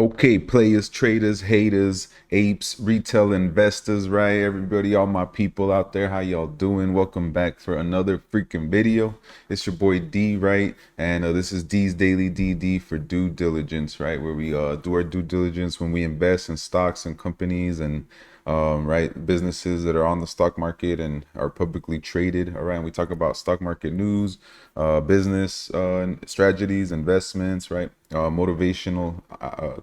Okay, players, traders, haters, apes, retail investors, right? Everybody, all my people out there, how y'all doing? Welcome back for another freaking video. It's your boy D, right? And this is D's Daily DD for due diligence, right? Where we do our due diligence when we invest in stocks and companies and right, businesses that are on the stock market and are publicly traded. All right, and we talk about stock market news, business strategies, investments, right, motivational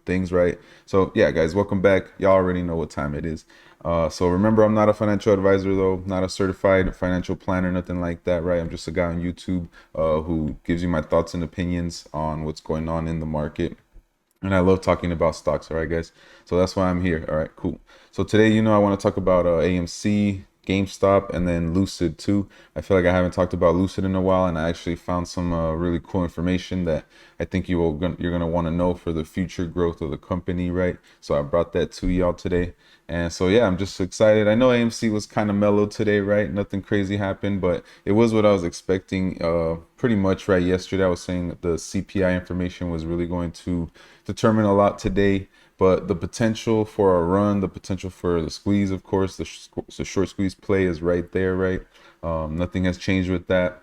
things, right. So yeah, guys, welcome back. Y'all already know what time it is. So remember, I'm not a financial advisor though, not a certified financial planner, nothing like that, right? I'm just a guy on YouTube who gives you my thoughts and opinions on what's going on in the market. And I love talking about stocks, all right, guys? So that's why I'm here. All right, cool. So today, I want to talk about AMC, Gamestop, and then Lucid too. I feel like I haven't talked about Lucid in a while, and I actually found some really cool information that I think you're gonna want to know for the future growth of the company, right? So I brought that to y'all today. And so yeah, I'm just excited. I know AMC was kind of mellow today, right? Nothing crazy happened, but it was what I was expecting. Pretty much right. Yesterday, I was saying that the CPI information was really going to determine a lot today. But the potential for a run, the potential for the squeeze, of course, the short squeeze play is right there, right? Nothing has changed with that.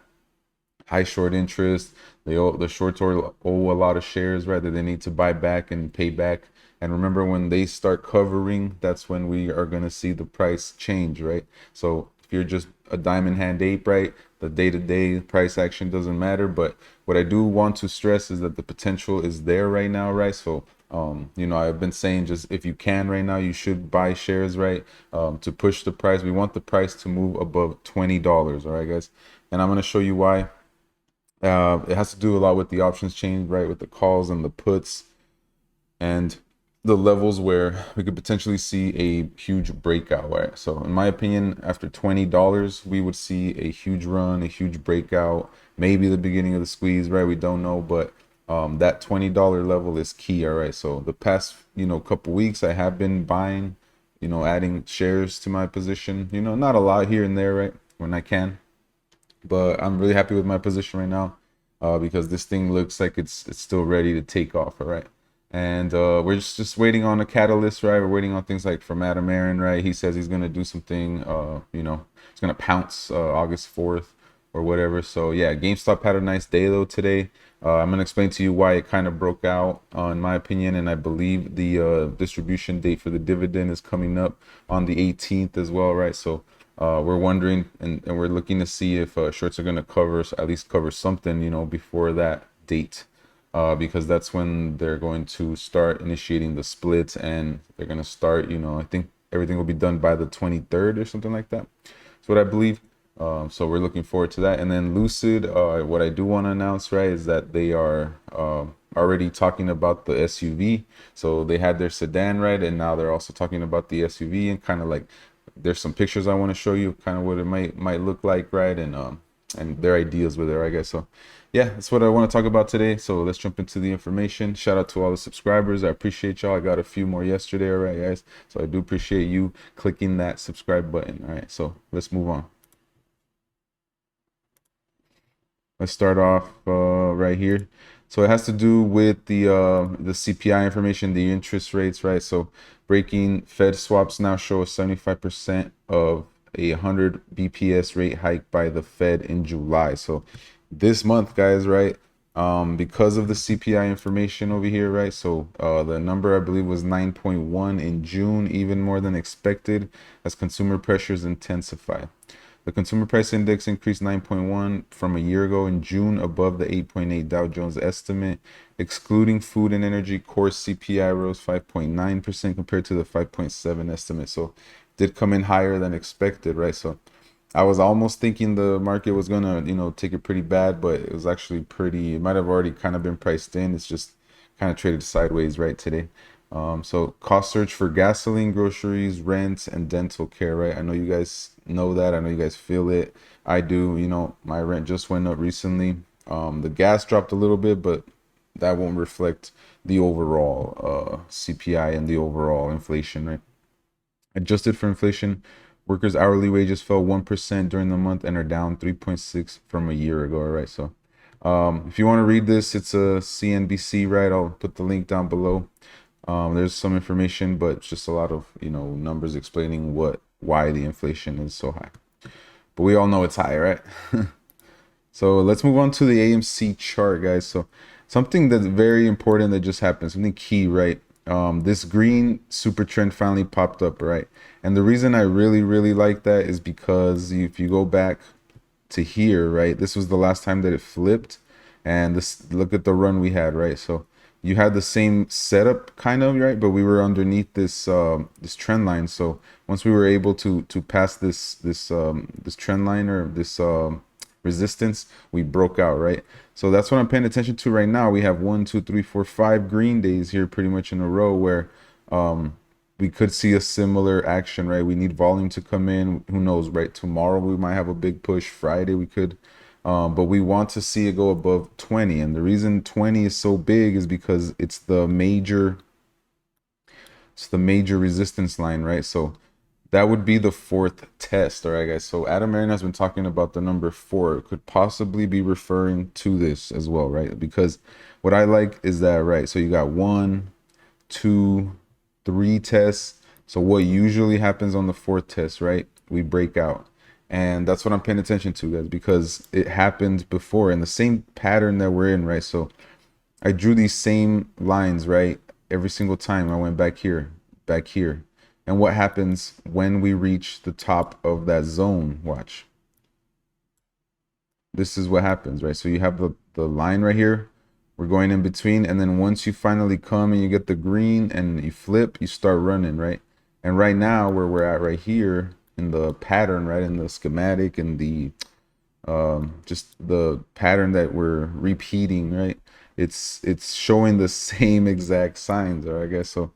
High short interest. The shorts owe a lot of shares, right? That they need to buy back and pay back. And remember, when they start covering, that's when we are going to see the price change, right? So if you're just a diamond hand ape, right, the day-to-day price action doesn't matter. But what I do want to stress is that the potential is there right now, right? So I've been saying, just if you can right now, you should buy shares, right? To push the price. We want the price to move above $20, all right, guys? And I'm going to show you why. It has to do a lot with the options chain, right? With the calls and the puts and the levels where we could potentially see a huge breakout, right? So in my opinion, after $20, we would see a huge run, a huge breakout, maybe the beginning of the squeeze, right? We don't know, but that $20 level is key, all right? So the past, couple weeks, I have been buying, adding shares to my position, not a lot here and there, right? When I can, but I'm really happy with my position right now because this thing looks like it's still ready to take off. All right. And we're just waiting on a catalyst, right? We're waiting on things like from Adam Aaron, right? He says he's going to do something, he's going to pounce August 4th or whatever. So yeah, GameStop had a nice day though today. I'm going to explain to you why it kind of broke out, in my opinion. And I believe the distribution date for the dividend is coming up on the 18th as well, right? So we're wondering and we're looking to see if shorts are going to cover, at least cover something, before that date. Because that's when they're going to start initiating the splits and they're going to start, I think everything will be done by the 23rd or something like that. That's what I believe. So we're looking forward to that. And then Lucid, what I do want to announce, right, is that they are already talking about the SUV. So they had their sedan, right, and now they're also talking about the SUV, and kind of like there's some pictures I want to show you, kind of what it might look like, right, and their ideas with it, I guess. So yeah, that's what I want to talk about today. So let's jump into the information. Shout out to all the subscribers. I appreciate y'all. I got a few more yesterday, all right, guys. So I do appreciate you clicking that subscribe button. All right, so let's move on. Let's start off right here. So it has to do with the CPI information, the interest rates, right? So breaking Fed swaps now show a 75% of a 100 BPS rate hike by the Fed in July. So this month, guys, right? Because of the CPI information over here, right? So the number I believe was 9.1 in June, even more than expected as consumer pressures intensify. The consumer price index increased 9.1 from a year ago in June, above the 8.8 Dow Jones estimate. Excluding food and energy, core CPI rose 5.9% compared to the 5.7 estimate. So did come in higher than expected, right? So I was almost thinking the market was gonna, take it pretty bad, but it was actually pretty, it might have already kind of been priced in. It's just kind of traded sideways right today. So cost surge for gasoline, groceries, rent, and dental care, right? I know you guys know that. I know you guys feel it. I do. My rent just went up recently. The gas dropped a little bit, but that won't reflect the overall CPI and the overall inflation, right? Adjusted for inflation, workers' hourly wages fell 1% during the month and are down 3.6 from a year ago, all right? So if you want to read this, it's a CNBC, right? I'll put the link down below. There's some information, but it's just a lot of, numbers explaining why the inflation is so high. But we all know it's high, right? So let's move on to the AMC chart, guys. So something that's very important that just happened, something key, right? This green super trend finally popped up, right? And the reason I really, really like that is because if you go back to here, right, this was the last time that it flipped. And this, look at the run we had, right? So you had the same setup kind of, right, but we were underneath this this trend line. So once we were able to pass this trend line, or this resistance, we broke out, right? So that's what I'm paying attention to right now. We have 1, 2, 3, 4, 5 green days here pretty much in a row where we could see a similar action, right? We need volume to come in. Who knows, right? Tomorrow we might have a big push. Friday we could, but we want to see it go above 20. And the reason 20 is so big is because it's the major resistance line, right? So that would be the fourth test. All right, guys. So Adam Aaron has been talking about the number 4. It could possibly be referring to this as well, right? Because what I like is that, right? So you got 1, 2, 3 tests. So what usually happens on the 4th test, right? We break out. And that's what I'm paying attention to, guys, because it happened before in the same pattern that we're in, right? So I drew these same lines, right? Every single time I went back here, back here. And what happens when we reach the top of that zone? Watch. This is what happens, right? So you have the line right here. We're going in between. And then once you finally come and you get the green and you flip, you start running, right? And right now, where we're at right here in the pattern, right, in the schematic and the just the pattern that we're repeating, right? It's showing the same exact signs, or I guess so.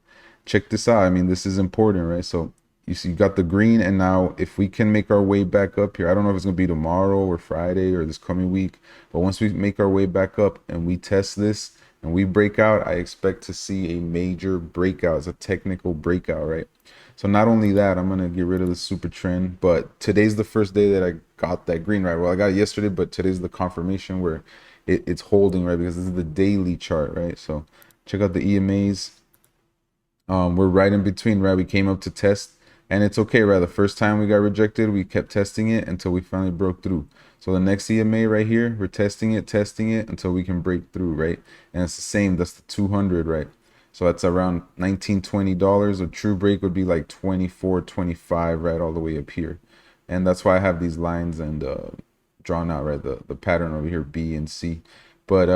Check this out. I mean, this is important, right? So you see, you got the green, and now if we can make our way back up here, I don't know if it's gonna be tomorrow or Friday or this coming week, but once we make our way back up and we test this and we break out, I expect to see a major breakout. It's a technical breakout, right? So not only that, I'm gonna get rid of the super trend, but today's the first day that I got that green, right? Well, I got it yesterday, but today's the confirmation where it's holding, right? Because this is the daily chart, right? So check out the EMAs. We're right in between, right? We came up to test, and it's okay, right? The first time we got rejected, we kept testing it until we finally broke through. So the next EMA right here, we're testing it until we can break through, right? And it's the same. That's the 200, right? So that's around $19, $20. A true break would be like 24, 25, right, all the way up here. And that's why I have these lines and drawn out, right, the pattern over here, B and C. But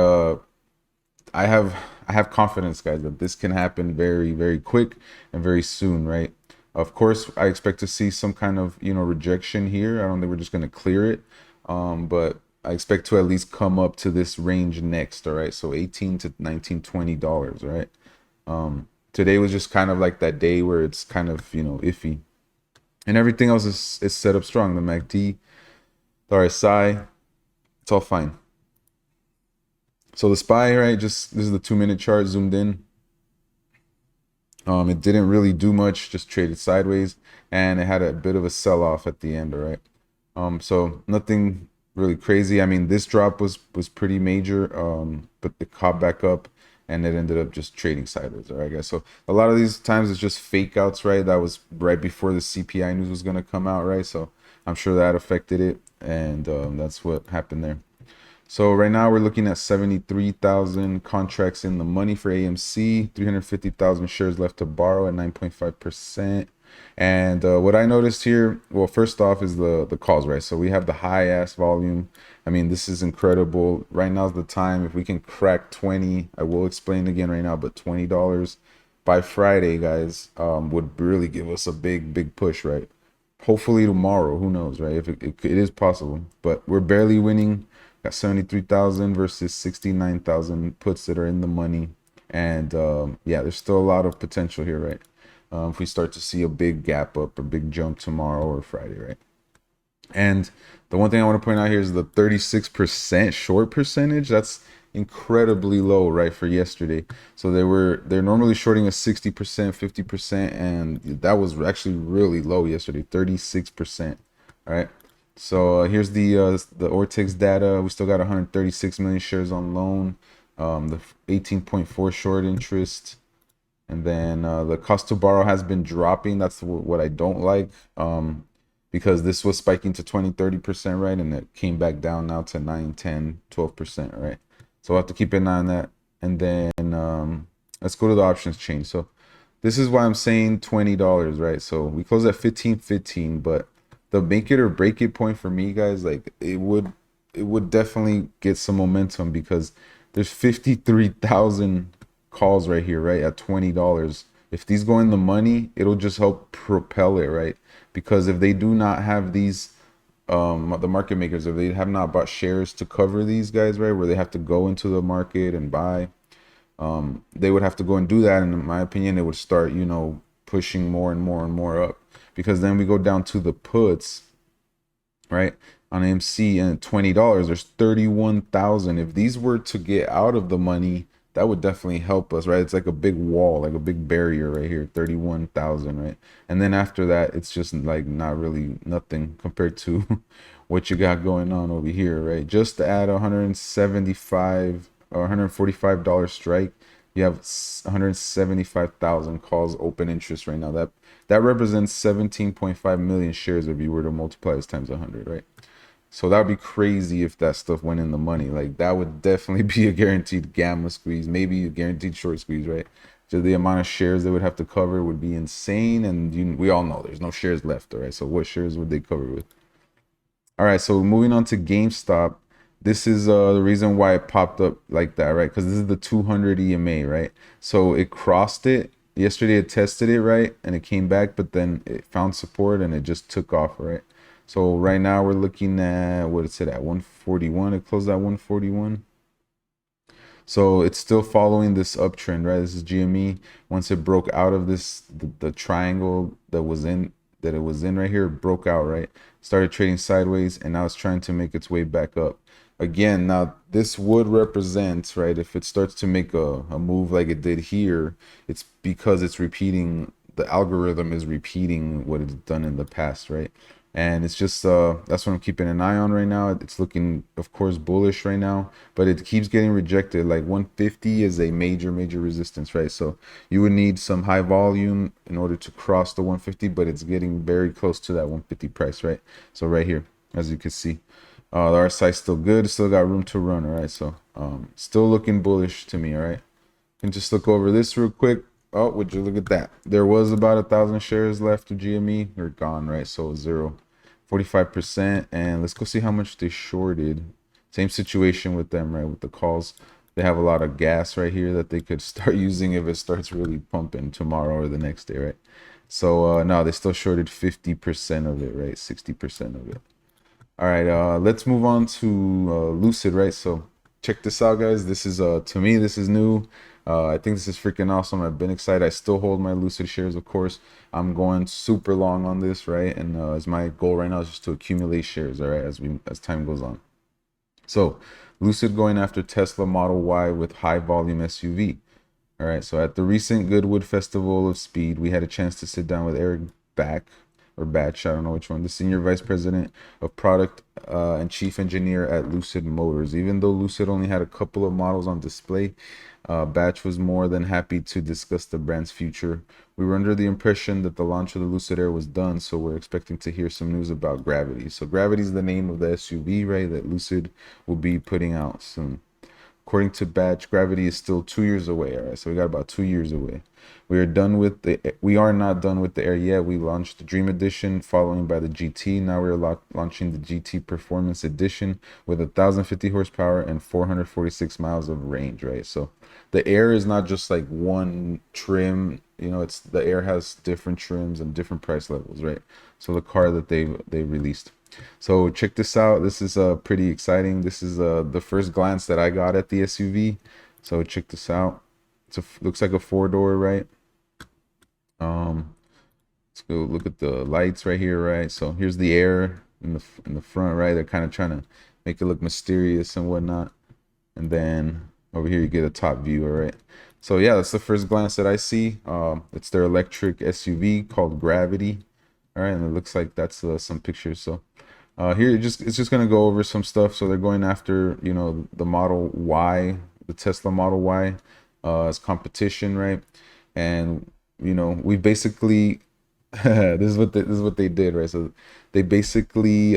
I have confidence, guys, that this can happen very, very quick and very soon, right? Of course, I expect to see some kind of, rejection here. I don't think we're just going to clear it. But I expect to at least come up to this range next, all right? So 18 to 19, $20, right? Today was just kind of like that day where it's kind of, iffy. And everything else is set up strong. The MACD, the RSI, it's all fine. So the SPY, right, this is the 2-minute chart zoomed in. It didn't really do much, just traded sideways, and it had a bit of a sell-off at the end, all right? So nothing really crazy. I mean, this drop was pretty major, but it caught back up, and it ended up just trading sideways, all right, guys? So a lot of these times it's just fake outs, right? That was right before the CPI news was going to come out, right? So I'm sure that affected it, and that's what happened there. So right now we're looking at 73,000 contracts in the money for AMC, 350,000 shares left to borrow at 9.5%. And what I noticed here, well, first off is the calls, right? So we have the high ass volume. I mean, this is incredible. Right now's the time. If we can crack 20, I will explain again right now, but $20 by Friday, guys, would really give us a big push, right? Hopefully tomorrow, who knows, right? If it is possible, but we're barely winning. Got 73,000 versus 69,000 puts that are in the money. And yeah, there's still a lot of potential here, right? If we start to see a big gap up or big jump tomorrow or Friday, right? And the one thing I want to point out here is the 36% short percentage. That's incredibly low, right, for yesterday. So they're normally shorting a 60%, 50%, and that was actually really low yesterday, 36%. All right. So here's the Ortex data. We still got 136 million shares on loan. The 18.4 short interest. And then the cost to borrow has been dropping. That's what I don't like, because this was spiking to 20-30%, right? And it came back down now to 9-10-12%, right? So we'll have to keep an eye on that. And then let's go to the options chain. So this is why I'm saying $20, right? So we closed at 15.15, but the make it or break it point for me, guys, like it would definitely get some momentum because there's 53,000 calls right here, right, at $20. If these go in the money, it'll just help propel it, right? Because if they do not have these, the market makers, if they have not bought shares to cover these guys, right, where they have to go into the market and buy, they would have to go and do that. And in my opinion, it would start, pushing more and more and more up, because then we go down to the puts, right, on AMC, and $20, there's 31,000. If these were to get out of the money, that would definitely help us, right? It's like a big wall, like a big barrier right here, 31,000, right? And then after that, it's just like not really nothing compared to what you got going on over here, right? Just to add 175 or $145 strike, you have 175,000 calls open interest right now. That represents 17.5 million shares if you were to multiply this times 100, right? So that would be crazy if that stuff went in the money. Like that would definitely be a guaranteed gamma squeeze, maybe a guaranteed short squeeze, right? So the amount of shares they would have to cover would be insane, and we all know there's no shares left, all right? So what shares would they cover with? All right, so moving on to GameStop. This is the reason why it popped up like that, right? Because this is the 200 EMA, right? So it crossed it. Yesterday it tested it, right? And it came back, but then it found support and it just took off, right? So right now we're looking at, what is it at, 141? It closed at 141. So it's still following this uptrend, right? This is GME. Once it broke out of this, the triangle that it was in right here, it broke out, right? Started trading sideways, and now it's trying to make its way back up. Again, now this would represent, right, if it starts to make a move like it did here, it's because it's repeating, the algorithm is repeating what it's done in the past, right? And it's just that's what I'm keeping an eye on right now. It's looking, of course, bullish right now, but it keeps getting rejected. Like 150 is a major resistance, right? So you would need some high volume in order to cross the 150, but it's getting very close to that 150 price, right? So right here, as you can see, the RSI still good, still got room to run, all right? So still looking bullish to me, all right? And just look over this real quick. Oh, would you look at that? There was about 1,000 shares left of GME. They're gone, right? So zero, 45%. And let's go see how much they shorted. Same situation with them, right? With the calls, they have a lot of gas right here that they could start using if it starts really pumping tomorrow or the next day, right? So no, they still shorted 50% of it, right? 60% of it. All right, let's move on to Lucid, right? So check this out, guys. This is to me, this is new. I think this is freaking awesome. I've been excited. I still hold my Lucid shares, of course. I'm going super long on this, right? And as my goal right now is just to accumulate shares, all right, as time goes on. So Lucid going after Tesla Model Y with high volume SUV. All right, so at the recent Goodwood Festival of Speed, we had a chance to sit down with Eric Back or Batch, I don't know which one, the Senior Vice President of Product and Chief Engineer at Lucid Motors. Even though Lucid only had a couple of models on display, Batch was more than happy to discuss the brand's future. We were under the impression that the launch of the Lucid Air was done, so we're expecting to hear some news about Gravity. So Gravity is the name of the SUV, right, that Lucid will be putting out soon. According to Batch, Gravity is still 2 years away. All right, so we got about 2 years away. We are not done with the Air yet. We launched the Dream Edition, following by the GT. Now we're launching the GT Performance Edition with 1,050 horsepower and 446 miles of range. Right, so the Air is not just like one trim. It's the Air has different trims and different price levels. Right, so the car that they released. So check this out. This is pretty exciting. This is the first glance that I got at the SUV. So check this out. Looks like a four-door, right? Let's go look at the lights right here, right? So here's the Air in the front, right? They're kind of trying to make it look mysterious and whatnot. And then over here you get a top view, all right? So yeah, that's the first glance that I see. It's their electric SUV called Gravity. All right, and it looks like that's some pictures. So here it's just gonna go over some stuff. So they're going after the Model Y, the Tesla Model Y, as competition, right? And we basically this is what they did, right? So they basically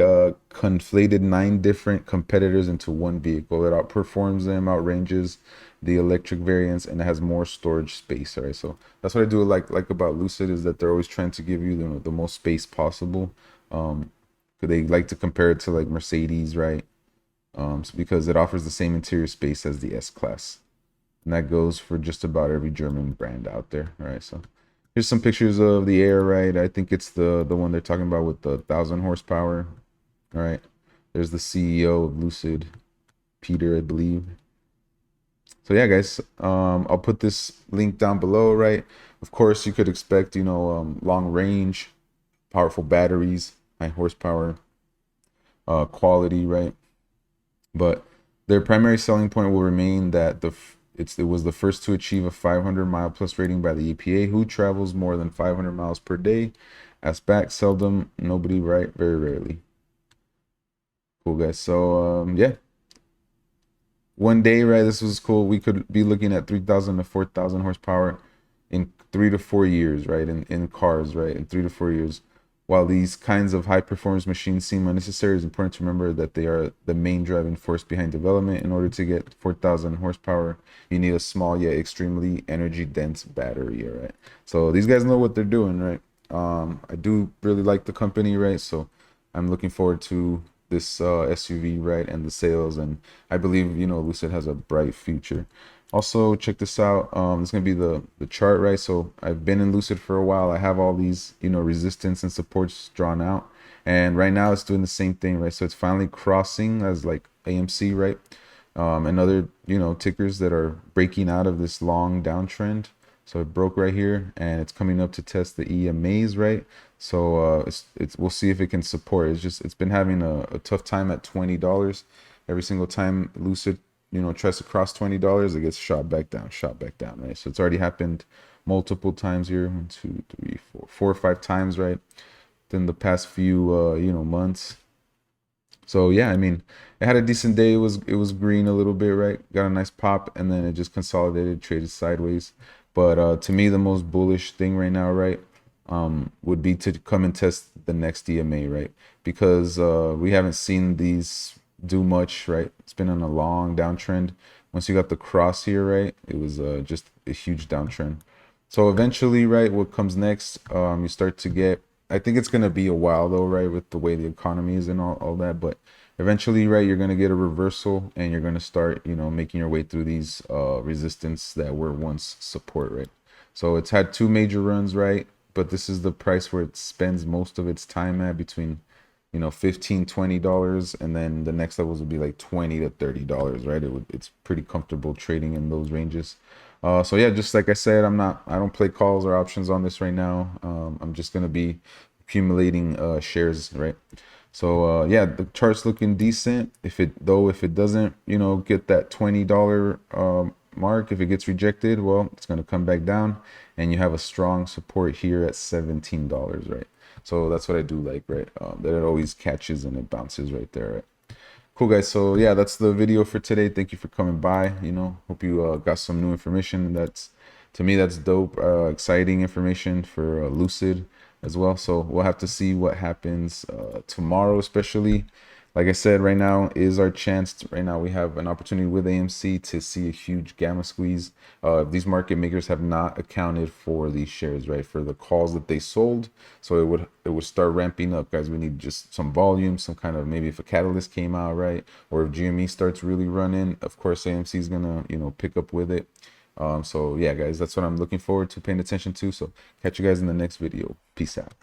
conflated 9 different competitors into one vehicle. It outperforms them, outranges the electric variants, and it has more storage space. All right, so that's what I do like about Lucid, is that they're always trying to give you the most space possible. Um, they like to compare it to like Mercedes, right? Because it offers the same interior space as the S Class, and that goes for just about every German brand out there. All right, so here's some pictures of the Air, right? I think it's the one they're talking about with the 1,000 horsepower. All right, there's the CEO of Lucid, Peter, I believe. So yeah, guys, I'll put this link down below, right? Of course, you could expect, long range, powerful batteries, high horsepower, quality, right? But their primary selling point will remain that it was the first to achieve a 500-mile plus rating by the EPA. Who travels more than 500 miles per day? Ask back, seldom, nobody, right? Very rarely. Cool, guys. So yeah, one day, right? This was cool. We could be looking at 3,000 to 4,000 horsepower in 3 to 4 years, right? In cars, right? In 3 to 4 years. While these kinds of high performance machines seem unnecessary, it's important to remember that they are the main driving force behind development. In order to get 4,000 horsepower, you need a small yet extremely energy dense battery. All right. So these guys know what they're doing, right? I do really like the company, right? So I'm looking forward to this SUV, right, and the sales, and I believe Lucid has a bright future. Also, check this out. It's gonna be the chart, right? So I've been in Lucid for a while. I have all these resistance and supports drawn out, and right now it's doing the same thing, right? So it's finally crossing as like AMC, right, and other tickers that are breaking out of this long downtrend. So it broke right here, and it's coming up to test the EMAs, right? So it's we'll see if it can support. It's been having a tough time at $20. Every single time Lucid tries to cross $20, it gets shot back down, right? So it's already happened multiple times here. 1, 2, 3, 4 or 5 times, right? Within the past few months. So yeah, I mean, it had a decent day. It was green a little bit, right? Got a nice pop, and then it just consolidated, traded sideways. But to me, the most bullish thing right now, right, would be to come and test the next EMA, right? Because we haven't seen these do much, right? It's been on a long downtrend. Once you got the cross here, right, it was just a huge downtrend. So eventually, right, what comes next, you start to get, I think it's going to be a while though, right, with the way the economy is and all that, but eventually, right, you're going to get a reversal, and you're going to start, making your way through these resistance that were once support, right? So it's had 2 major runs, right? But this is the price where it spends most of its time at, between $15-20, and then the next levels would be like $20 to $30, right? It's pretty comfortable trading in those ranges. So yeah, just like I said, I don't play calls or options on this right now. I'm just gonna be accumulating shares, right? So yeah, the chart's looking decent. If it doesn't get that $20 mark, if it gets rejected, well, it's going to come back down, and you have a strong support here at $17, right? So that's what I do like, right? That it always catches and it bounces right there, right? Cool, guys. So yeah, that's the video for today. Thank you for coming by. Hope you got some new information. To me, that's dope, exciting information for Lucid as well. So we'll have to see what happens tomorrow, especially. Like I said, right now is our chance. Right now we have an opportunity with AMC to see a huge gamma squeeze. These market makers have not accounted for these shares, right, for the calls that they sold. So it would start ramping up, guys. We need just some volume, some kind of, maybe if a catalyst came out, right, or if GME starts really running, of course AMC is gonna pick up with it. So yeah, guys, that's what I'm looking forward to paying attention to. So catch you guys in the next video. Peace out.